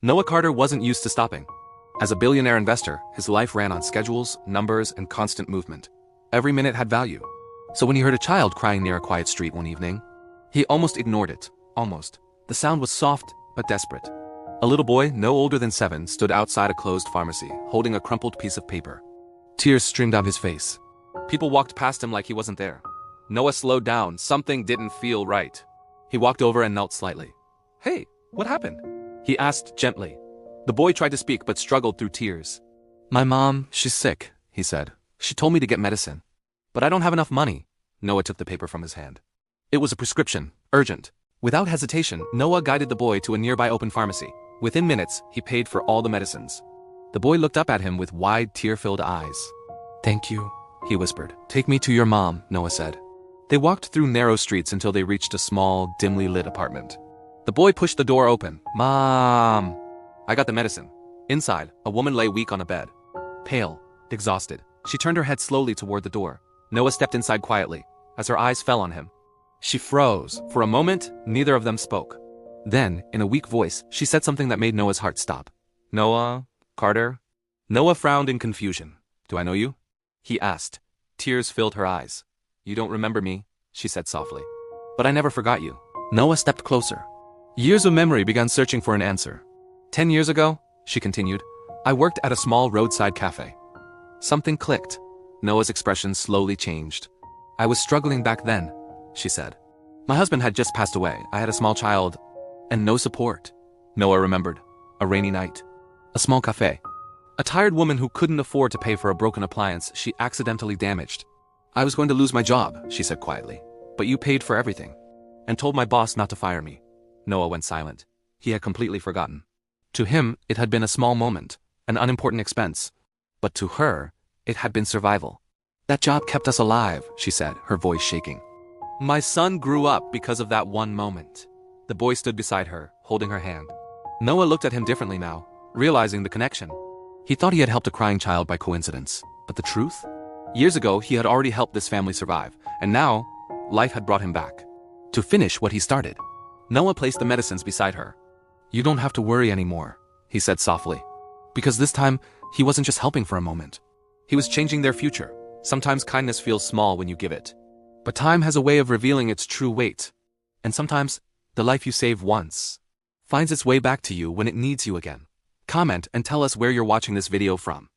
Noah Carter wasn't used to stopping. As a billionaire investor, his life ran on schedules, numbers, and constant movement. Every minute had value. So when he heard a child crying near a quiet street one evening, he almost ignored it. Almost. The sound was soft, but desperate. A little boy, no older than 7, stood outside a closed pharmacy, holding a crumpled piece of paper. Tears streamed down his face. People walked past him like he wasn't there. Noah slowed down. Something didn't feel right. He walked over and knelt slightly. "Hey, what happened?" he asked gently. The boy tried to speak but struggled through tears. "My mom, she's sick," he said. "She told me to get medicine. But I don't have enough money." Noah took the paper from his hand. It was a prescription, urgent. Without hesitation, Noah guided the boy to a nearby open pharmacy. Within minutes, he paid for all the medicines. The boy looked up at him with wide, tear-filled eyes. "Thank you," he whispered. "Take me to your mom," Noah said. They walked through narrow streets until they reached a small, dimly lit apartment. The boy pushed the door open. "Mom!" "I got the medicine." Inside, a woman lay weak on a bed. Pale, exhausted, she turned her head slowly toward the door. Noah stepped inside quietly. As her eyes fell on him, she froze. For a moment, neither of them spoke. Then, in a weak voice, she said something that made Noah's heart stop. "Noah? Carter?" Noah frowned in confusion. "Do I know you?" he asked. Tears filled her eyes. "You don't remember me," she said softly. "But I never forgot you." Noah stepped closer. Years of memory began searching for an answer. 10 years ago, she continued, I worked at a small roadside cafe. Something clicked. Noah's expression slowly changed. "I was struggling back then," she said. "My husband had just passed away. I had a small child and no support." Noah remembered. A rainy night. A small cafe. A tired woman who couldn't afford to pay for a broken appliance she accidentally damaged. "I was going to lose my job," she said quietly. "But you paid for everything and told my boss not to fire me." Noah went silent. He had completely forgotten. To him, it had been a small moment, an unimportant expense. But to her, it had been survival. "That job kept us alive," she said, her voice shaking. "My son grew up because of that one moment." The boy stood beside her, holding her hand. Noah looked at him differently now, realizing the connection. He thought he had helped a crying child by coincidence. But the truth? Years ago, he had already helped this family survive, and now, life had brought him back. To finish what he started. Noah placed the medicines beside her. "You don't have to worry anymore," he said softly. Because this time, he wasn't just helping for a moment. He was changing their future. Sometimes kindness feels small when you give it. But time has a way of revealing its true weight. And sometimes, the life you save once finds its way back to you when it needs you again. Comment and tell us where you're watching this video from.